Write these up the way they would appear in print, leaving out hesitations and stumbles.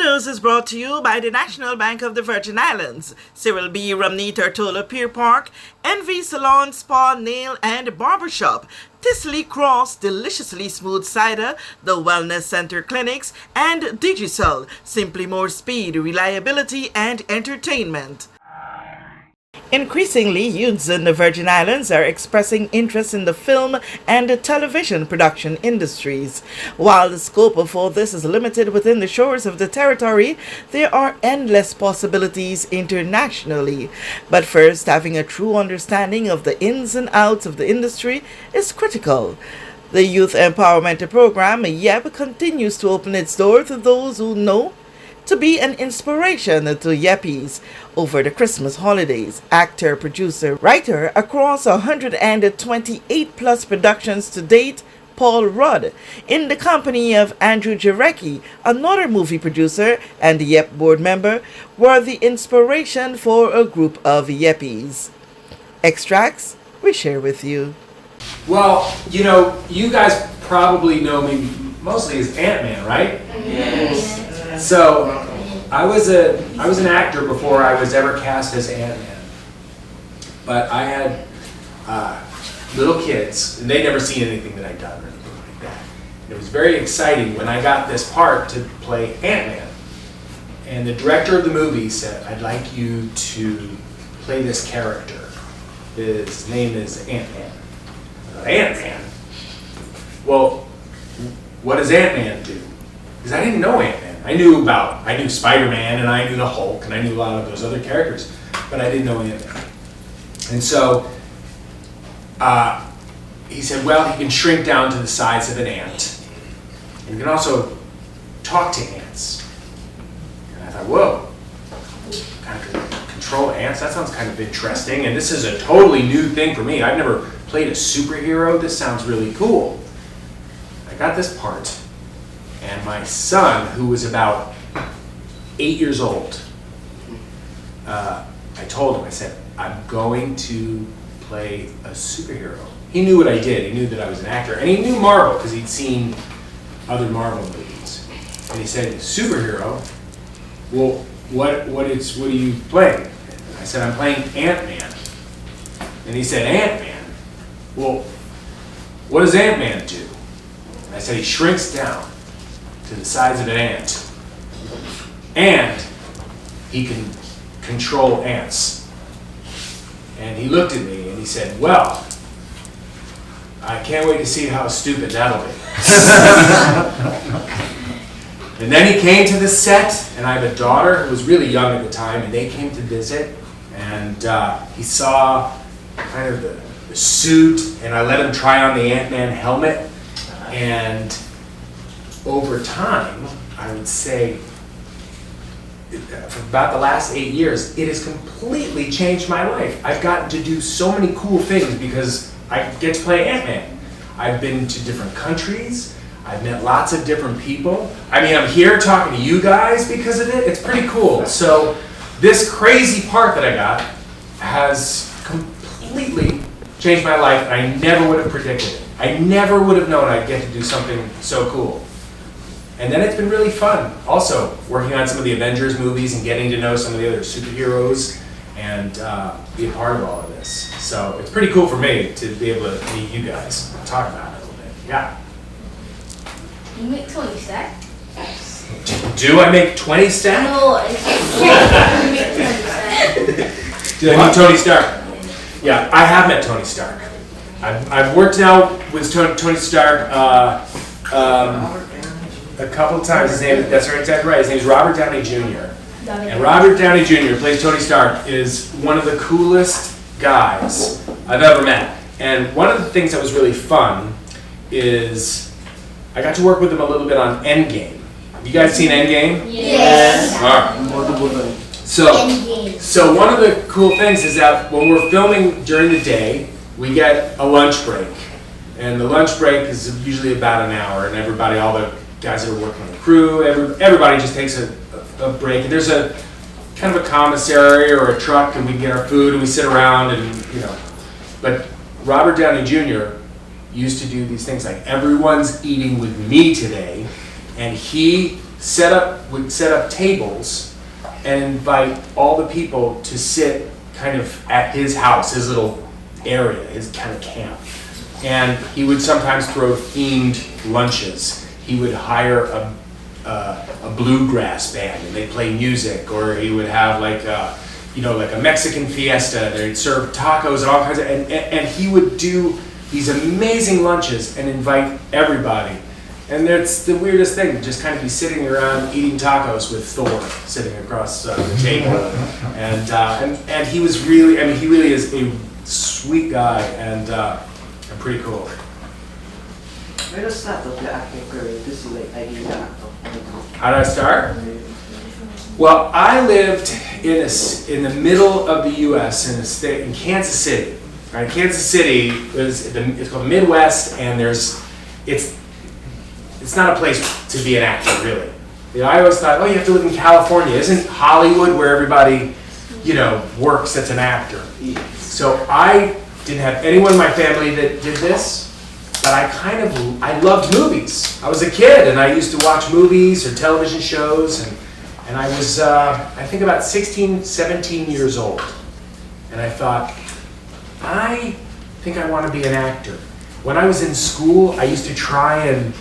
news is brought to you by the National Bank of the Virgin Islands, Cyril B. Romney Tortola Pier Park, Envy Salon, Spa, Nail and Barbershop, Tisley Cross, Deliciously Smooth Cider, the Wellness Center Clinics, and Digicel, simply more speed, reliability and entertainment. Increasingly, youths in the Virgin Islands are expressing interest in the film and television production industries. While the scope of all this is limited within the shores of the territory, there are endless possibilities internationally. But first, having a true understanding of the ins and outs of the industry is critical. The Youth Empowerment Program, YEP, continues to open its door to those who know to be an inspiration to yuppies over the Christmas holidays. Actor, producer, writer across 128 plus productions to date, Paul Rudd, in the company of Andrew Jarecki, another movie producer and YEP board member, were the inspiration for a group of yuppies. Extracts we share with you. Well, you know, you guys probably know me mostly as Ant-Man, right? Yes. So, I was an actor before I was ever cast as Ant-Man. But I had little kids, and they'd never seen anything that I'd done or anything like that. And it was very exciting when I got this part to play Ant-Man. And the director of the movie said, "I'd like you to play this character. His name is Ant-Man." Ant-Man? Well, what does Ant-Man do? Because I didn't know Ant-Man. I knew Spider-Man, and I knew the Hulk, and I knew a lot of those other characters, but I didn't know Ant-Man. And so he said, well, he can shrink down to the size of an ant, and he can also talk to ants. And I thought, whoa, kind of control ants? That sounds kind of interesting, and this is a totally new thing for me. I've never played a superhero. This sounds really cool. I got this part. And my son, who was about 8 years old, I told him, I said, I'm going to play a superhero. He knew what I did. He knew that I was an actor. And he knew Marvel because he'd seen other Marvel movies. And he said, superhero? Well, what are you playing? And I said, I'm playing Ant-Man. And he said, Ant-Man? Well, what does Ant-Man do? And I said, he shrinks down to the size of an ant, and he can control ants. And he looked at me and he said, well, I can't wait to see how stupid that'll be. And then he came to the set, and I have a daughter who was really young at the time, and they came to visit, and he saw kind of the suit, and I let him try on the Ant-Man helmet, and over time, I would say, for about the last 8 years, it has completely changed my life. I've gotten to do so many cool things because I get to play Ant-Man. I've been to different countries. I've met lots of different people. I mean, I'm here talking to you guys because of it. It's pretty cool. So this crazy part that I got has completely changed my life, and I never would have predicted it. I never would have known I'd get to do something so cool. And then it's been really fun, also, working on some of the Avengers movies and getting to know some of the other superheroes and be a part of all of this. So it's pretty cool for me to be able to meet you guys and talk about it a little bit. Yeah. You make Tony Stark? Do I make 20 stack? No, it's you make Tony Stark. Did I meet Tony Stark? Yeah, I have met Tony Stark. I've worked now with Tony Stark a couple of times. That's exactly right. His name is Robert Downey Jr. And Robert Downey Jr. plays Tony Stark, is one of the coolest guys I've ever met. And one of the things that was really fun is I got to work with him a little bit on Endgame. Have you guys seen Endgame? Yes. All right. So one of the cool things is that when we're filming during the day, we get a lunch break. And the lunch break is usually about an hour, and everybody, all the guys that are working on the crew, everybody just takes a break. And there's a kind of a commissary or a truck, and we get our food and we sit around and, you know. But Robert Downey Jr. used to do these things like, everyone's eating with me today, and he would set up tables and invite all the people to sit kind of at his house, his little area, his kind of camp. And he would sometimes throw themed lunches. He would hire a bluegrass band and they'd play music, or he would have like a Mexican fiesta. They'd serve tacos and all kinds of, and he would do these amazing lunches and invite everybody. And it's the weirdest thing, just kind of be sitting around eating tacos with Thor sitting across the table. And he was really, I mean, he really is a sweet guy and pretty cool. Where does start of your acting career? This is like ideal actor. How did I start? Well, I lived in the middle of the U.S. in a state in Kansas City. Right, Kansas City it's called the Midwest, and it's not a place to be an actor really. I always thought, oh, you have to live in California. Isn't Hollywood where everybody, works that's an actor? So I didn't have anyone in my family that did this. But I loved movies. I was a kid and I used to watch movies or television shows, and I was, I think about 16, 17 years old. And I thought, I think I want to be an actor. When I was in school, I used to try and,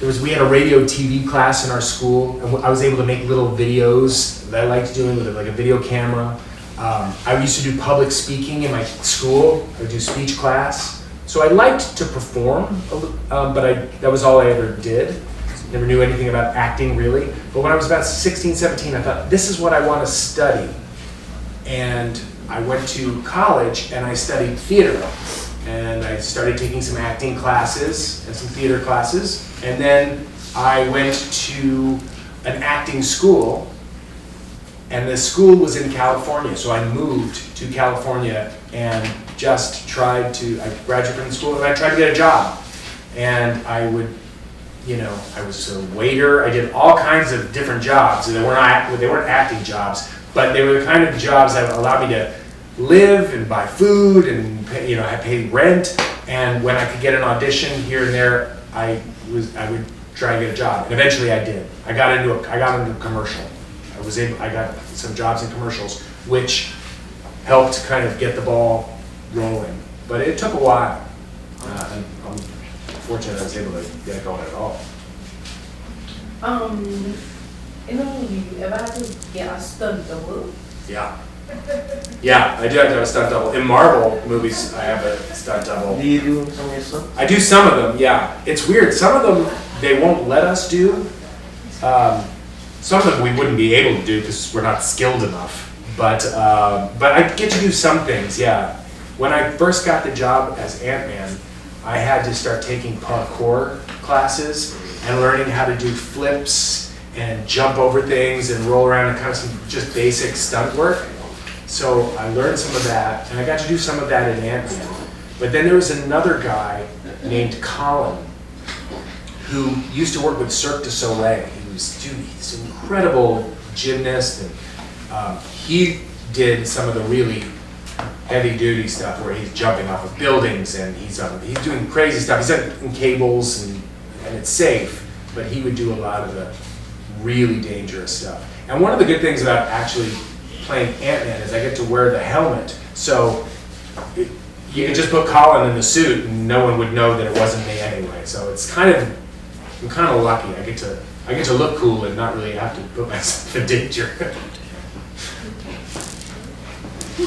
we had a radio TV class in our school, and I was able to make little videos that I liked doing with like a video camera. I used to do public speaking in my school. I would do speech class. So I liked to perform, but that was all I ever did. Never knew anything about acting really. But when I was about 16, 17, I thought, this is what I want to study. And I went to college and I studied theater. And I started taking some acting classes and some theater classes. And then I went to an acting school. And the school was in California, so I moved to California and just I graduated from the school and I tried to get a job. And I would, I was a waiter. I did all kinds of different jobs. They weren't acting jobs, but they were the kind of jobs that allowed me to live and buy food and pay rent. And when I could get an audition here and there, I would try and get a job. And eventually I did. I got into a commercial. I got some jobs in commercials, which helped kind of get the ball rolling. But it took a while. And I'm fortunate I was able to get it going at all. In a movie, you ever had to get a stunt double? Yeah. Yeah, I do have to have a stunt double. In Marvel movies, I have a stunt double. Do you do some of your stuff? I do some of them, yeah. It's weird. Some of them, they won't let us do. Some of them we wouldn't be able to do because we're not skilled enough. But I get to do some things, yeah. When I first got the job as Ant-Man, I had to start taking parkour classes and learning how to do flips and jump over things and roll around and kind of some just basic stunt work. So I learned some of that, and I got to do some of that in Ant-Man. But then there was another guy named Colin who used to work with Cirque du Soleil. He's an incredible gymnast, and he did some of the really heavy-duty stuff where he's jumping off of buildings and he's doing crazy stuff. He's in cables and it's safe, but he would do a lot of the really dangerous stuff. And one of the good things about actually playing Ant-Man is I get to wear the helmet, so you can just put Colin in the suit and no one would know that it wasn't me anyway. So it's I'm kind of lucky. I get to look cool and not really have to put myself in danger.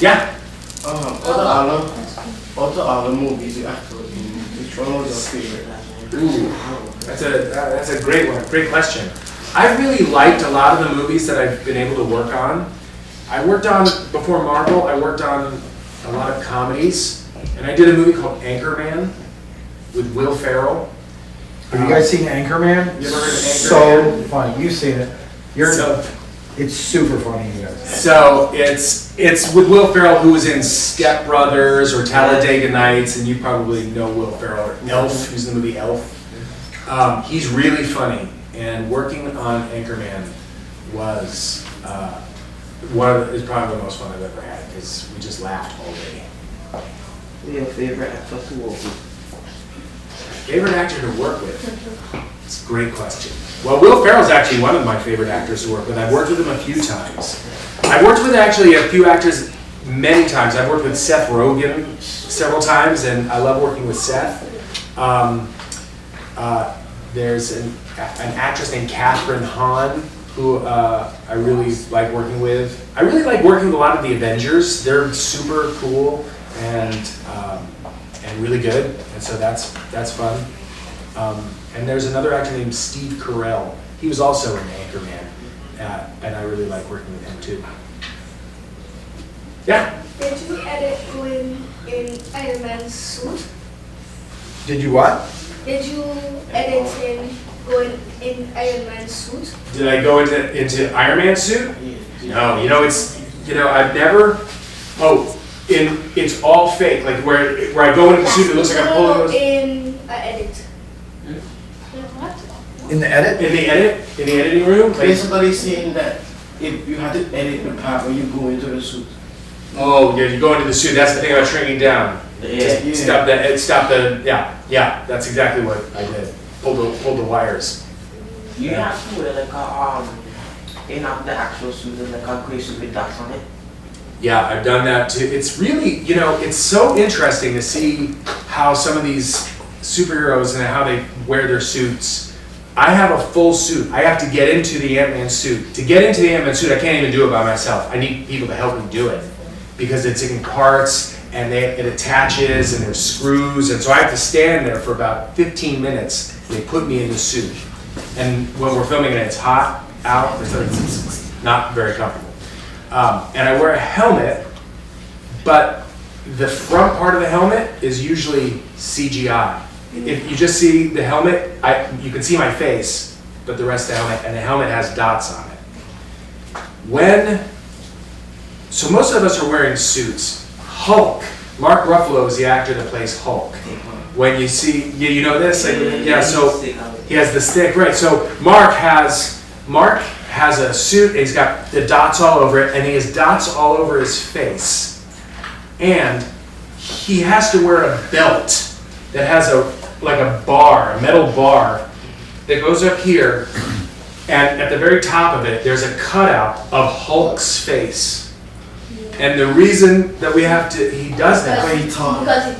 Yeah. Other other movies you acted in, which one was your favorite? Ooh, that's a great one. Great question. I really liked a lot of the movies that I've been able to work on. Before Marvel, I worked on a lot of comedies, and I did a movie called Anchorman with Will Ferrell. Have you guys seen Anchorman? You ever heard of So funny. You've seen it. So, It's super funny, you guys. So it's with Will Ferrell, who was in Step Brothers or Talladega Nights, and you probably know Will Ferrell, or Elf, who's in the movie Elf. He's really funny, and working on Anchorman was is probably the most fun I've ever had, because we just laughed all day. Who's your favorite actor to work with? Favorite actor to work with? It's a great question. Well, Will Ferrell's actually one of my favorite actors to work with. I've worked with him a few times. I've worked with actually a few actors many times. I've worked with Seth Rogen several times, and I love working with Seth. There's an actress named Catherine Hahn who I really like working with. I really like working with a lot of the Avengers. They're super cool and really good, and so that's fun. And there's another actor named Steve Carell. He was also in Anchorman, and I really like working with him too. Yeah? Did you edit when in Iron Man's suit? Did you what? Did you edit in going in Iron Man's suit? Did I go into Iron Man suit? No, I've never. It's all fake. Like where I go into the suit, it looks like I'm pulling those. In edit. What? In the edit? In the editing room. Basically saying that if you had to edit the part where you go into the suit. Oh yeah, you go into the suit. That's the thing about shrinking down. Yeah. Stop the. Yeah. That's exactly what I did. Pulled the wires. You have to wear like a in the actual suit and like a gray suit with dots on it. Yeah, I've done that too. It's really, it's so interesting to see how some of these superheroes and how they wear their suits. I have a full suit. I have to get into the Ant-Man suit. To get into the Ant-Man suit, I can't even do it by myself. I need people to help me do it because it's in parts and it attaches and there's screws, and so I have to stand there for about 15 minutes. They put me in the suit, and when we're filming it, it's hot out, so it's not very comfortable. And I wear a helmet, but the front part of the helmet is usually CGI. If you just see the helmet, you can see my face, but the rest of the helmet, and the helmet has dots on it. So most of us are wearing suits. Hulk, Mark Ruffalo is the actor that plays Hulk. When you see, you know this? Yeah, so he has the stick, right. So Mark has a suit, and he's got the dots all over it, and he has dots all over his face. And he has to wear a belt that has a metal bar that goes up here, and at the very top of it, there's a cutout of Hulk's face. And the reason that he does that. Because he's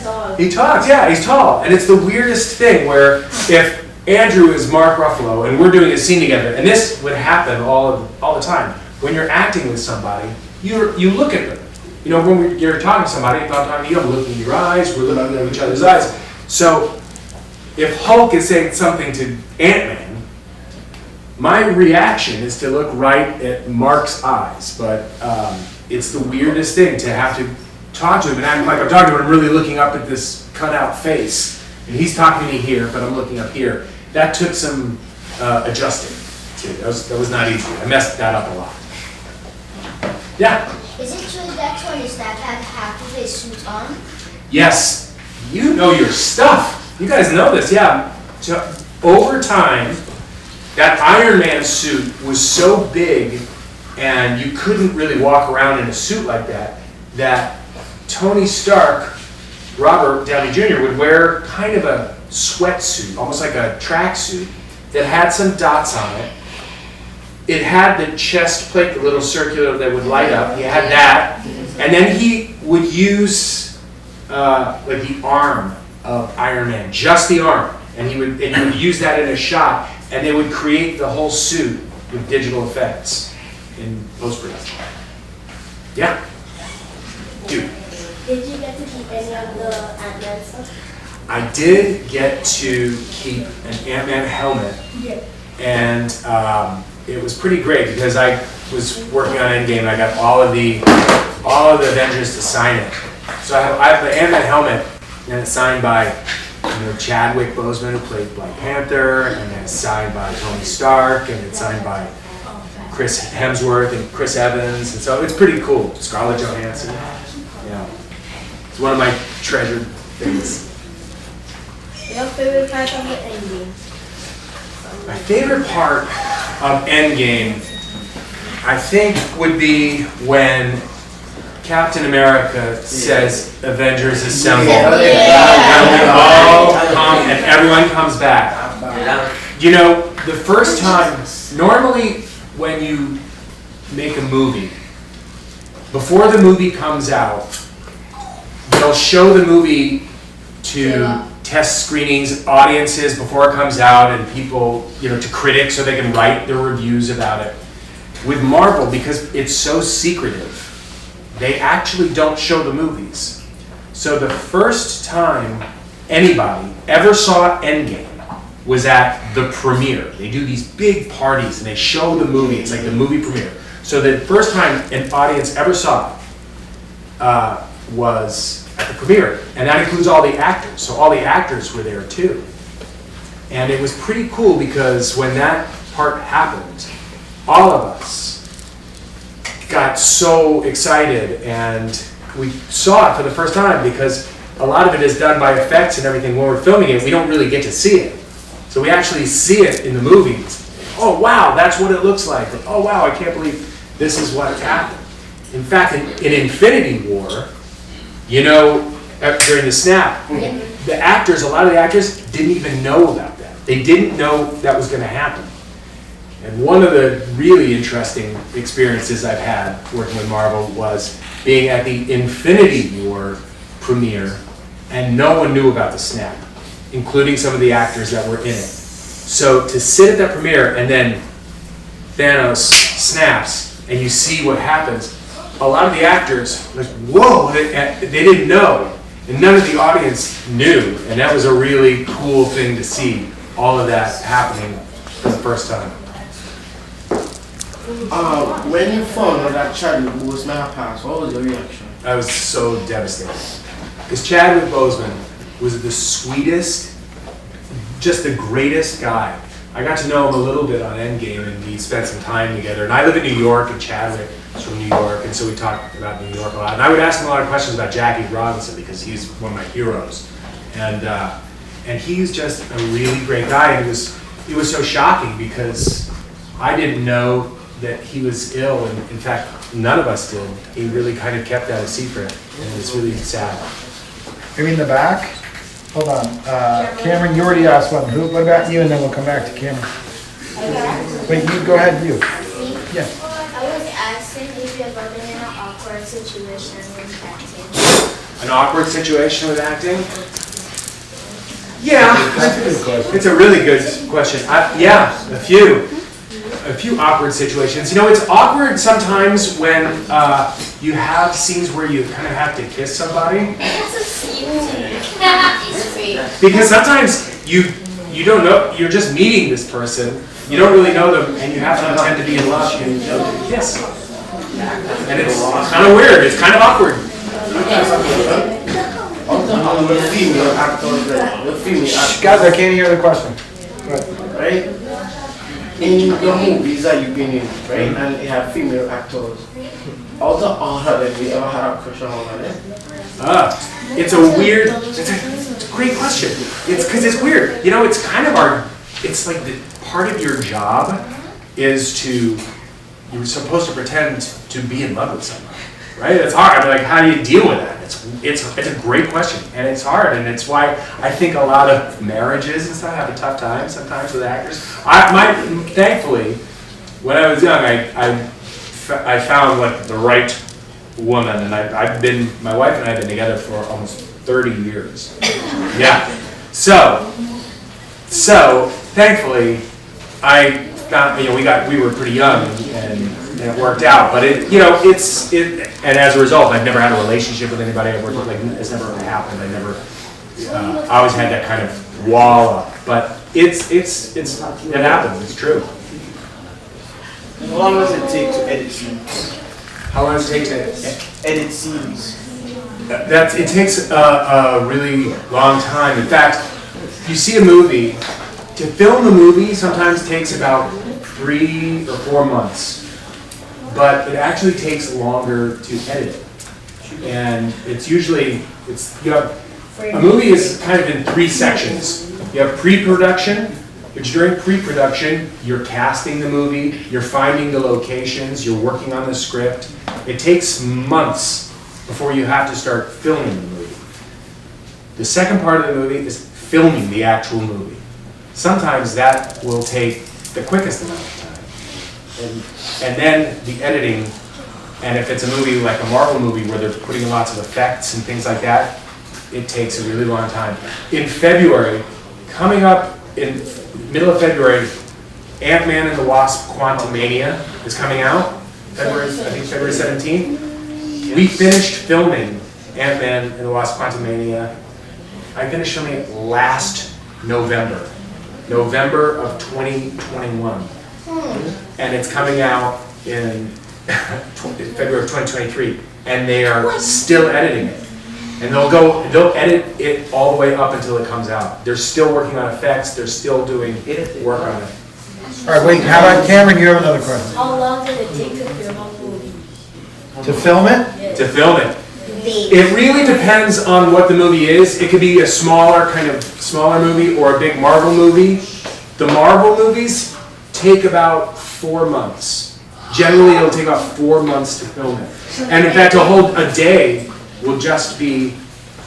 tall. He talks, yeah, he's tall. And it's the weirdest thing where if Andrew is Mark Ruffalo and we're doing a scene together, and this would happen all the time. When you're acting with somebody, you look at them. When you're talking to somebody, you don't look in your eyes, we're looking at each other's eyes. So if Hulk is saying something to Ant-Man, my reaction is to look right at Mark's eyes, but it's the weirdest thing to have to talk to him and act like I'm talking to him, and I'm really looking up at this cutout face. And he's talking to me here, but I'm looking up here. That took some adjusting to. That was not easy. I messed that up a lot. Yeah? Is it true that Tony Stark had half of his suit on? Yes. You know your stuff. You guys know this, yeah. So over time, that Iron Man suit was so big and you couldn't really walk around in a suit like that Tony Stark, Robert Downey Jr. would wear kind of a sweatsuit, almost like a tracksuit, that had some dots on it. It had the chest plate, the little circular that would light up. He had that. And then he would use like the arm of Iron Man, just the arm. And he would use that in a shot, and they would create the whole suit with digital effects in post-production. Yeah? Dude. Did you get to keep any of the Ant-Man stuff? I did get to keep an Ant-Man helmet. Yeah. And it was pretty great because I was working on Endgame and I got all of the Avengers to sign it. So I have the Ant-Man helmet, and it's signed by Chadwick Boseman, who played Black Panther, and then it's signed by Tony Stark, and it's signed by Chris Hemsworth and Chris Evans, and so it's pretty cool. Scarlett Johansson. Yeah. It's one of my treasured things. Your favorite part of the Endgame? My favorite part of Endgame, I think, would be when Captain America says Avengers Assemble. Yeah. And we all come and everyone comes back. You know, the first time, normally when you make a movie, before the movie comes out, they'll show the movie to test screenings, audiences before it comes out, and people, you know, to critics so they can write their reviews about it. With Marvel, because it's so secretive, they actually don't show the movies. So the first time anybody ever saw Endgame was at the premiere. They do these big parties and they show the movie. It's like the movie premiere. So the first time an audience ever saw it was at the premiere. And that includes all the actors. So all the actors were there too. And it was pretty cool because when that part happened, all of us got so excited and we saw it for the first time because a lot of it is done by effects and everything. When we're filming it, we don't really get to see it. So we actually see it in the movies. Oh wow, that's what it looks like. Oh wow, I can't believe this is what happened. In fact, in Infinity War, you know, during the snap, the actors, a lot of the actors didn't even know about that. They didn't know that was going to happen. And one of the really interesting experiences I've had working with Marvel was being at the Infinity War premiere, and no one knew about the snap, including some of the actors that were in it. So to sit at that premiere and then Thanos snaps and you see what happens, a lot of the actors like, whoa, they didn't know. And none of the audience knew. And that was a really cool thing to see, all of that happening for the first time. When you found out that Chadwick Boseman had passed, what was your reaction? I was so devastated. Because Chadwick Boseman was the sweetest, just the greatest guy. I got to know him a little bit on Endgame, and we spent some time together. And I live in New York, and Chadwick is from New York, and so we talked about New York a lot. And I would ask him a lot of questions about Jackie Robinson because he's one of my heroes. And he's just a really great guy. And it was so shocking because I didn't know that he was ill, and in fact, none of us did. He really kind of kept that a secret, and it's really sad. Maybe in the back? Hold on. Cameron, you already asked one. What about you? And then we'll come back to Cameron. Wait, you go ahead, you. Yeah. I was asking if you've ever been in an awkward situation with acting. An awkward situation with acting? Yeah, That's a good question. it's a really good question. Yeah, a few awkward situations. You know, it's awkward sometimes when you have scenes where you kind of have to kiss somebody. Because sometimes you don't know, you're just meeting this person, you don't really know them, and you have to pretend to be in love and kiss. And it's kind of weird, it's kind of awkward. The female actors, Guys, I can't hear the question. Go ahead. right? In the movies that you've been in, right? And you have female actors. Out of all of them, you ever had a crush on one of them? It's a great question. It's because it's weird. You know, it's kind of it's like the part of your job is you're supposed to pretend to be in love with someone, right? It's hard. I mean, like, how do you deal with that? It's a great question, and it's hard, and it's why I think a lot of marriages and stuff have a tough time sometimes with actors. Thankfully, when I was young, I found like the right woman, and my wife and I have been together for almost 30 years. Yeah. So thankfully, I found, we were pretty young and it worked out, but and as a result, I've never had a relationship with anybody I've worked with, like, it's never happened. I always had that kind of wall up, but it happens, it's true. How long does it take to edit scenes? How long does it take to Edit scenes. It takes a really long time. In fact, you see a movie, to film a movie sometimes takes about 3 or 4 months, but it actually takes longer to edit it. And it's usually, a movie is kind of in 3 sections. You have pre-production, which during pre-production, you're casting the movie, you're finding the locations, you're working on the script. It takes months before you have to start filming the movie. The second part of the movie is filming the actual movie. sometimes that will take the quickest amount of time. And then the editing, and if it's a movie like a Marvel movie where they're putting in lots of effects and things like that, it takes a really long time. In February, coming up in middle of February, Ant-Man and the Wasp: Quantumania is coming out. I think February 17th. We finished filming Ant-Man and the Wasp: Quantumania. I finished filming it last November of 2021. And it's coming out in February of 2023. And they are still editing it. And they'll edit it all the way up until it comes out. They're still working on effects, they're still doing work on it. All right, wait, how about Cameron? You have another question. How long did it take to film a movie? To film it? To film it. It really depends on what the movie is. It could be a smaller movie or a big Marvel movie. The Marvel movies take about 4 months. Generally, it'll take about 4 months to film it. And in fact, a day will just be,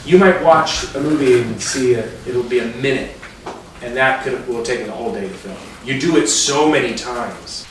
you might watch a movie and see it'll be a minute. And that will take a whole day to film. You do it so many times.